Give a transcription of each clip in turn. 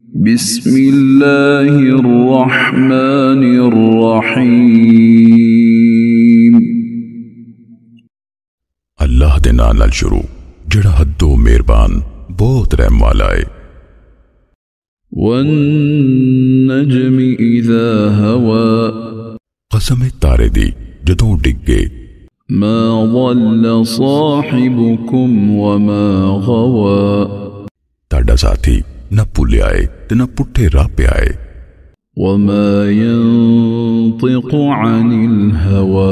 बिस्मिल्लाहिर्रहमानिर्रहीम। अल्लाह दे नाल नाल शुरू जड़ा हद्दो मेहरबान बहुत रहम वाला है। वन्नजमि इज़ा हवा, कसम है तारे दी जदों डिगे। मा ज़ल्ल साहिबुकुम वमा गवा, ताड़ा साथी न भुलिया है ते न पुठे राह पे आए। वमा यंतिकु अनिल हवा,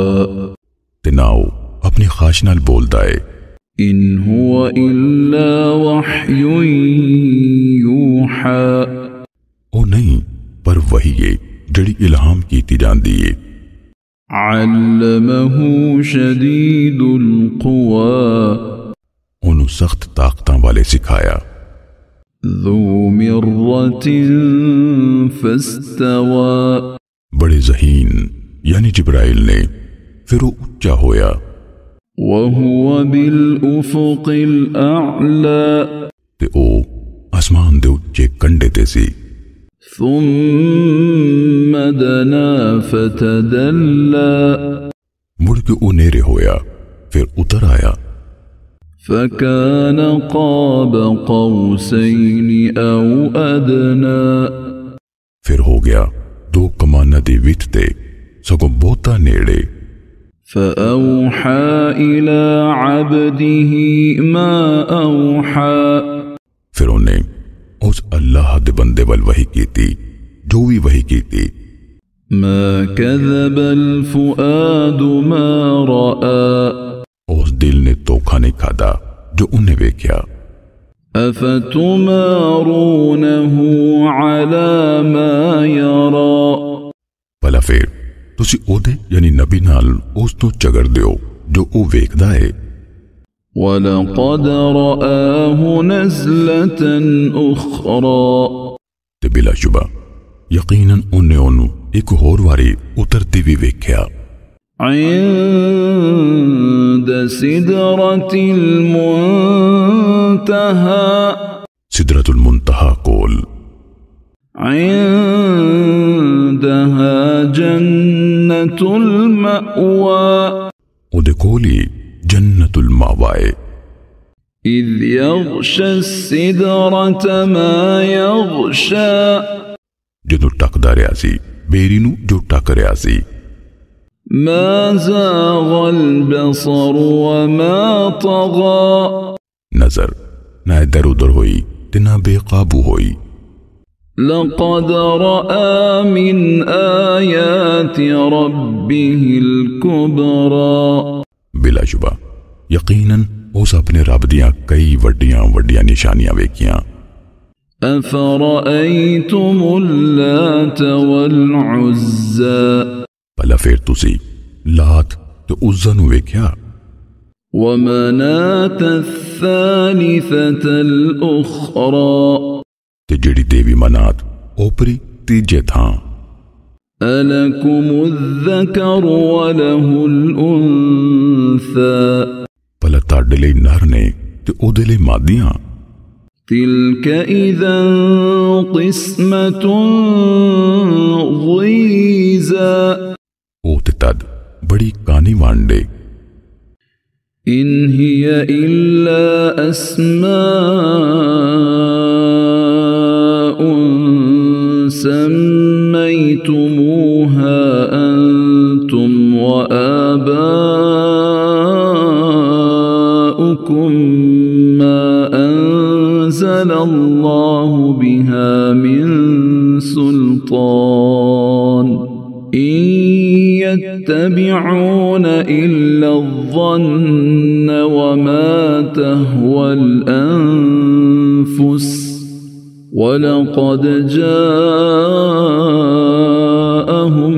ते ना ओ अपनी ख्वाहिश नाल बोलदा है। इन हुवा इल्ला वह्युन यूहा, ओ नहीं पर वही है जड़ी इल्हाम कीती जांदी है। अल्लमहु शदीदुल क़ुवा, ओनू सख्त ताकतां वाले सिखाया। ज़ू मिर्रतिन फस्तवा, बड़े ज़हीन यानी जिब्राइल ने फिर वो उच्चा होया। वहुवा बिल उफ़ुक़िल अअला, ते ओ आसमान दे उच्चे कंडे ते सी। थुम्म दना फ़तदल्ला, मुड़ के ओ नेरे होया फिर उतर आया। फ़कान क़ाब क़ौसैनि औ अदना, फिर हो गया दो कमाना दी विथ ते सगो बोता नेड़े। फ़अौहा इला अब्दिही मा औहा, फिर उन्हें उस अल्लाह दे बंदे वल वही कीती जो भी वही कीती। मा कज़बल फ़ुआदु मा रआ, उस दिल ने धोखा नहीं खादा जो उन्हें वेख्या। अफ़तुमारूनहु अला मा यरा, भला फिर तुसी ओदे यानी नबी नाल उस तो झगड़ दियो जो ओ वेखदा है। वलक़द रआहु नज़लतन उख़रा, ते बिलाशुबा यकीनन उन्हें ओनू एक होर वारी उतरती भी वेख्या। इंद सिदरतिल मुंतहा, सिदरतुल मुंतहा कोल। इंदहा जन्नतुल मअवा, उदे कोली जन्नतुल मावाए। इज़ यग़शा सिदरत मा यग़शा, जदों टकदा रहा सी बेरी नू जो टक रहा सी। मा ज़ाग़ल बसर वमा तग़ा, नजर ना इधर उधर होई ते ना बेकाबू होई। लक़द रआ मिन आयाति रब्बिहिल कुबरा, बिलाशुबा यकीनन उस अपने रब दियां कई वड्डियां वड्डियां निशानियां वेखियां। अफ़रअय्तुमुल लात वल उज़्ज़ा, भला फिर तुसी लात ते उज़्ज़ा नू वेख्या। व मनात अथ-थालिथतल उख़रा, ते जेड़ी देवी मनात ओपरी तीजे थां। अलकुमुज़्ज़कर व लहुल उन्सा, भला ताडे लई नर ने ते ओदे लई मादियां। तिल्क इज़न क़िस्मतुन ग़ीज़ा, ओ ते तद बड़ी कानी वांडे। इन हिय इल्ला अस्माउन सम्मय्तुमूहा अंतुम व आबाउकुम मा अंज़लल्लाहु बिहा मिन सुल्तान, इन यत्तबिऊन इल्ला अज़्ज़न्न व मा तहवल अन्फुस, वलक़द जाअहुम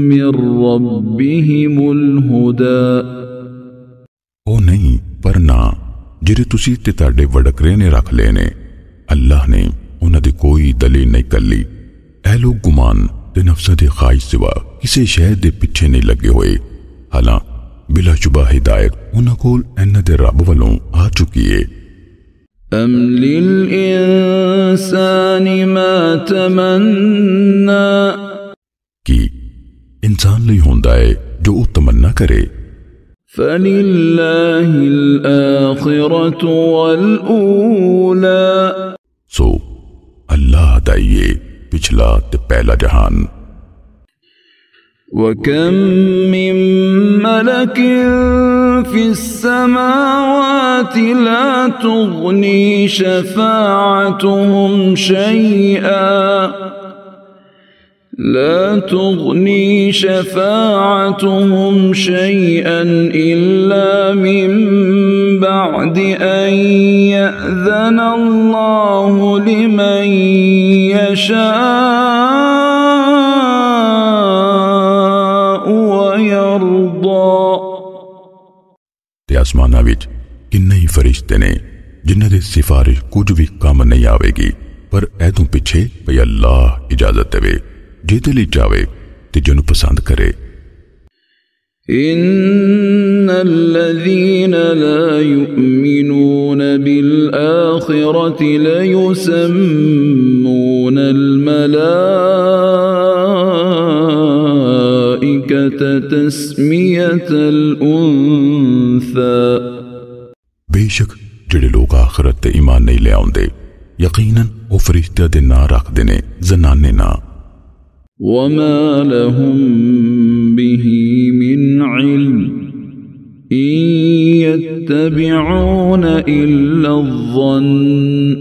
मिन रब्बिहिमुल हुदा। ओ नहीं पर ना जिहड़े तुसी ते ताडे वडकरे ने रख लेने, अल्लाह ने उन्हां दी कोई दलील नहीं कल्ली। ऐ लोग गुमान ते नफ्सां दी ख्वाहिश सिवा किसी शय दे पिछे नहीं लगे हुए। हालां बिलाशुबा हिदायत उन्हां कोल इन्हां दे रब वल्लों आ चुकी है। أم للإنسان ما تمنى कि इंसान ਲਈ ਹੁੰਦਾ है जो वो तमन्ना करे। فلله الآخرة والأولى सो अल्लाह दा ये पिछला ते पहला जहान। وكم من ملك في السماوات لا تغني شفاعتهم شيئا إلا من بعد أن يأذن الله لمن يشاء ويرضى ते आसमाना विच किन्ने ही फरिश्ते ने जिन्हां दी सिफारिश कुछ भी काम नहीं आवेगी, पर ऐतों पिछे भई अल्लाह इजाजत देवे जिहदे लई चाहे ते जिन्हूं पसंद करे। إن الذين لا يؤمنون بالآخرة ليسمون الملائكة تسمية الأنثى बेशक जिहड़े लोग आखिरत ते ईमान नहीं ले आउंदे यकीनन वो फरिश्ते दे नां रखदे ने जनाने ना। وما لهم به من علم إن يتبعون إلا الظن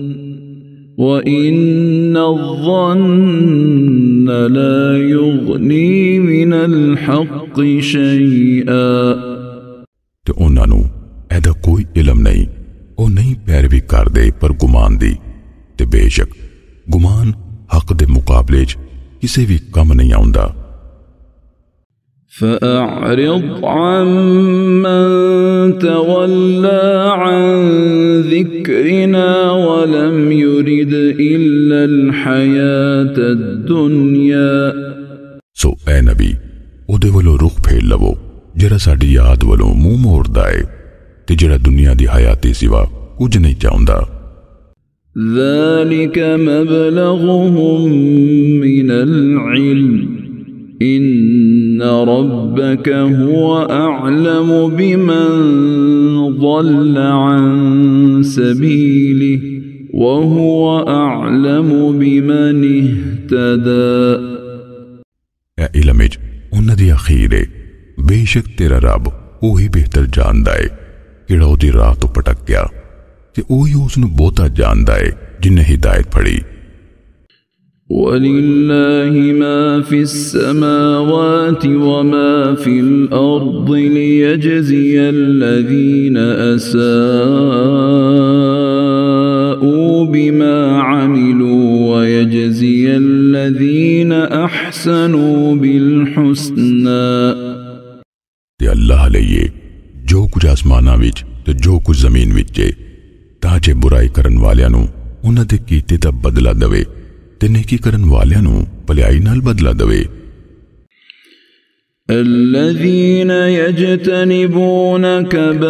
وإن الظن لا يغني من الحق شيئا ते उन्हां नूं ऐदा कोई इलम नहीं, वो नहीं पैरवी करदे पर गुमान दी, ते बेशक गुमान हक दे मुकाबले च किसे भी कम नहीं आउंदा। فأعرض عمن تولى عن ذكرنا ولم يرد إلا الحياة الدنيا सो ऐ नबी उहदे वल्लों रुख फेर लवो जरा साडी याद वल्लों मुंह मोड़दा है ते जरा दुनिया दी हयाती सिवा कुछ नहीं चाहुंदा। ذلك مبلغهم من العلم إن ربك هو أعلم بمن ضل عن سبيله وهو أعلم بمن اهتدى ऐ इलम विच उन्हां दी अखीर है, बेशक तेरा रब ओही बेहतर जानदा है किहड़ा ओहदी राह तो भटक गया ते ओही उसनूं बहुता जानदा है जिन्हें हिदायत फड़ी। ولله ما في السماوات وما في الأرض ليجزي الذين أساءوا بما عملوا ويجزي الذين أحسنوا بالحسنى ते अल्लाह लईए जो कुछ आसमानां विच ते जो कुछ जमीन विच है तां जे बुराई करन वालियां नूं उन्हां दे कीते दा बदला देवे ते नेकी करन वालियां नूं भलाई नाल बदला देवे। الذين يجتنبون كبائر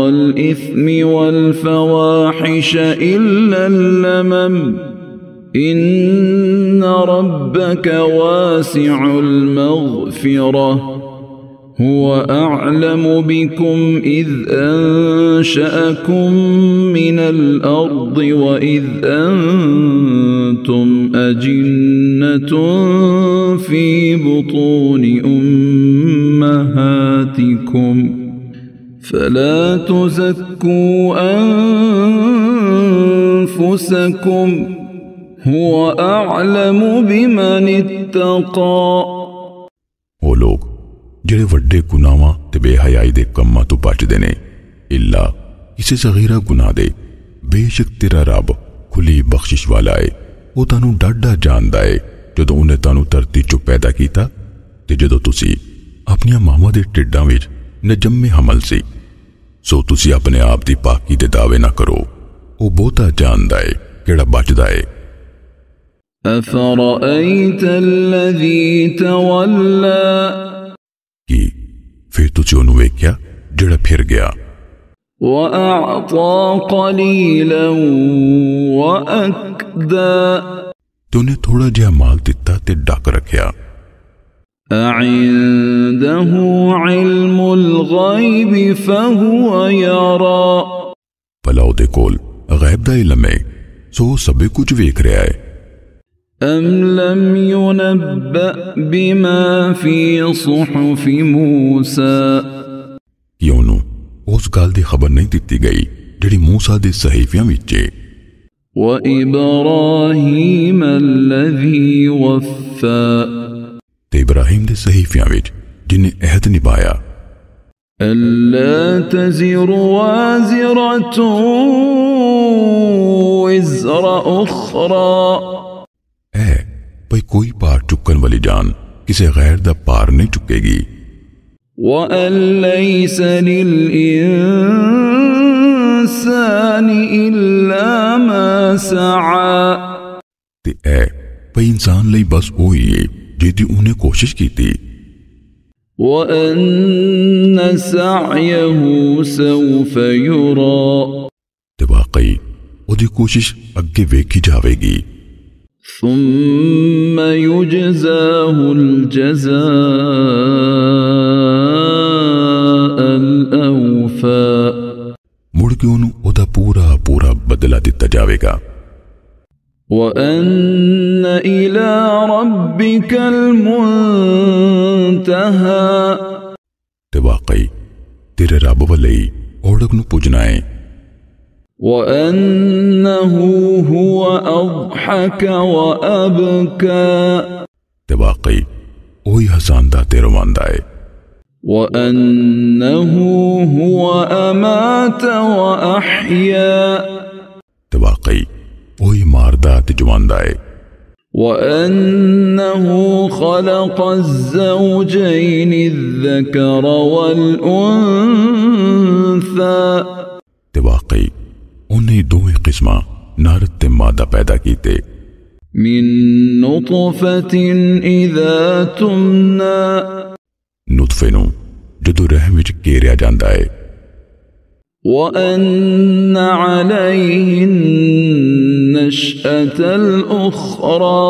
الإثم والفواحش إلا اللمم إن ربك واسع المغفرة هو أعلم بكم إذ أنشأكم من الأرض وإذ أنتم أجنة في بطون أمهاتكم فلا تزكوا أنفسكم هو أعلم بمن اتقى वो लोग ਜਿਹੜੇ ਵੱਡੇ ਗੁਨਾਹਾਂ ਤੇ ਬੇਹਯਾਈ ਦੇ ਕੰਮਾਂ ਤੋਂ ਬਚਦੇ ਨੇ ਇਲਾ ਕਿਸੇ ਸਗੀਰਾ ਗੁਨਾਹ ਦੇ, ਬੇਸ਼ੱਕ ਤੇਰਾ ਰੱਬ ਖੁੱਲੀ ਬਖਸ਼ਿਸ਼ ਵਾਲਾ ਹੈ। ਉਹ ਤੁਹਾਨੂੰ ਡਾਢਾ ਜਾਣਦਾ ਹੈ ਜਦੋਂ ਉਹਨੇ ਤੁਹਾਨੂੰ ਧਰਤੀ ਚੋਂ ਪੈਦਾ ਕੀਤਾ ਤੇ ਜਦੋਂ ਤੁਸੀਂ ਆਪਣੀਆਂ ਮਾਵਾਂ ਦੇ ਢਿੱਡਾਂ ਵਿੱਚ ਨਜੰਮੇ ਹਮਲ ਸੀ। ਸੋ ਤੁਸੀਂ ਆਪਣੇ ਆਪ ਦੀ ਪਾਕੀ ਦੇ ਦਾਅਵੇ ਨਾ ਕਰੋ, ਉਹ ਬਹੁਤਾ ਜਾਣਦਾ ਹੈ ਕਿਹੜਾ ਬਚਦਾ ਹੈ। أفرأيت الذي تولى कि फिर तुझे ਉਹਨੂੰ ਵੇਖਿਆ जिहड़ा फिर गया। वअअता क़लीला वअक्दा, ते उन्हें थोड़ा जिहा माल दिता ते ढक रखिया। अइंदहु इल्मुल ग़ैब फहुव यरा, भला उहदे कोल गैब दा इल्म है, सो सब कुछ वेख रहा है। अम लम युनब्बअ बिमा फी सुहुफ़ि मूसा, कि उन्होंने उस गल की खबर नहीं दी गई जिहड़ी मूसा दे सहीफियां विच है। व इब्राहीम अल्लज़ी वफ़्फ़ा, ते इब्राहिम दे सहीफियां विच जिन्हें अहद निभाया। अल्ला तज़िरु वाज़िरतुन विज़्र उख़रा, है भाई कोई पार चुकन वाली जान किसी गैर दा पार नहीं चुकेगी। व अन लैस लिल इंसानि इल्ला मा सआ, ते है भाई इंसान लई बस वही है जिहदी उन्हें कोशिश की थी। व अन्न सअयहु सौफ युरा, ते वाकई उहदी कोशिश अगे वेखी जावेगी। सुम्म युजज़ाहुल जज़ाअल औफ़ा, मुड़ के उन्होंने उहदा पूरा पूरा बदला दिता जावेगा। व अन्न इला रब्बिकल मुंतहा, ते वाकई तेरे रब वाले ही ओढ़क नूं पुजना है। व अन्नहु हुवा अज़हक व अबका, ते वाकई वही हसांदा ते रवांदा है। व अन्नहु हुवा अमात व अहया, ते वाकई वही मारदा ते जवांदा है। व अन्नहु खलक़ अज़्ज़ौजैन अज़्ज़कर वल उन्सा, ते वाकई उन्हें दोवें किस्मां नारद ते मादा पैदा कीते। मिन नुतफ़तिन इज़ा तुमना, नुतफे नूं जदों रहम विच घेरिया जांदा है। व अन्न अलैहि नशअतल उख़रा,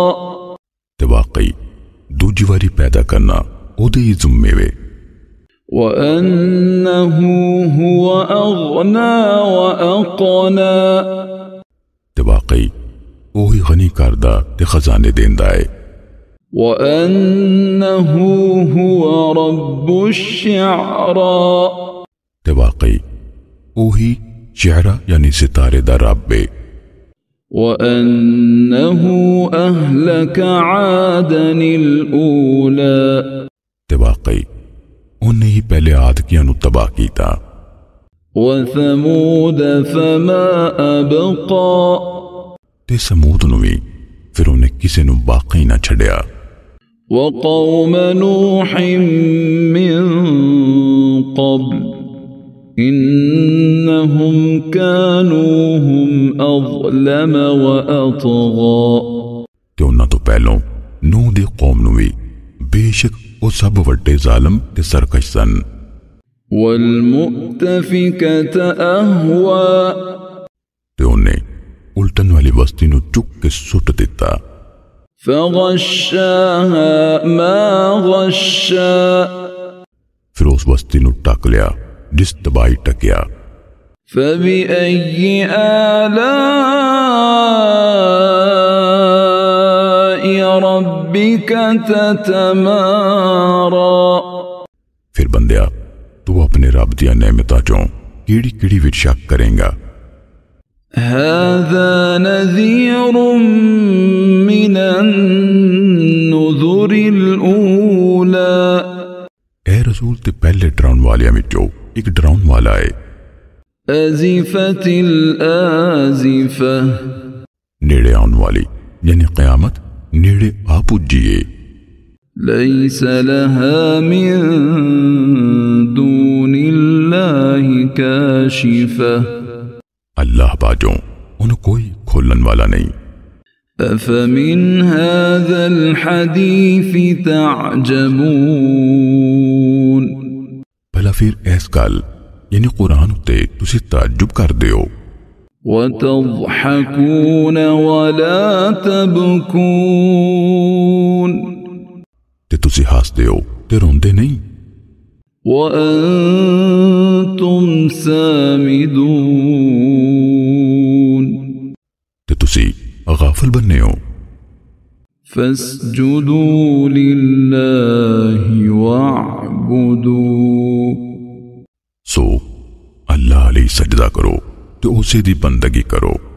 ते वाकई दूजी वारी पैदा करना उहदे ही जुम्मे वे। व अन्नहु हुवा अग़ना व अक़ना, ते वाकई वही गनी करदा ते खजाने देंदा है। व अन्नहु हुवा रब्बुश शिअरा, ते वाकई वही चेहरा यानी सितारे दा रब है। व अन्नहु अहलक आदनिल ऊला, ते वाकई उन्हें ही पहले आदकियां नूं तबाह कीता। व समूद फमा अबका, ते समूद नूं भी फिर उन्हें किसी नूं बाकी ना छड़िया। व कौम नूहिम मिन क़ब्ल इन्नहुम कानू हुम अज़लम व अतग़ा, ते उन्हां तो पहलों नूह दी कौम नूं भी बेशक वो सब वड्डे जालम ते सरकश सन। वल मुअतफ़िकत अहवा, ते उन्हें उल्टन वाली बस्ती नूं चुक के सुट दिता। फ़ग़श्शाहा मा ग़श्शा, फिर उस बस्ती नूं ढक लिया जिस तबाही टकिया। फ़बिअय्यि आलाइ रब्बिक ततमारा, फिर बंदिया तू अपने रब दियां नेमतां चों किहड़ी किहड़ी विच शक करेगा। हाज़ा नज़ीरुम मिनन नुज़ुरिल ऊला, ए रसूल ते पहले डराउण वालियां विचों एक डराउण वाला है। अज़िफ़तिल आज़िफ़ा, नेड़े आउण वाली यानी क़यामत नेड़े आ पुज्जी है। लैस लहा मिन दूनिल्लाहि काशिफ़ा, अल्लाह बाजों उन कोई खोलन वाला नहीं। अफ़मिन हाज़ल हदीफ़ि तअजबून, भला फिर ऐस गल यानी कुरान उत्ते तुसी ताज्जुब करदे हो। वतज़हकून वला तबकून, ते तुसी हसदे हो ते रोंदे नहीं। वअंतुम सामिदून, ते तुसी गाफिल बन्ने हो। फस्जुदू लिल्लाहि वअबुदू, सो अल्लाह अलैहि सजदा करो ते उसे दी बंदगी करो।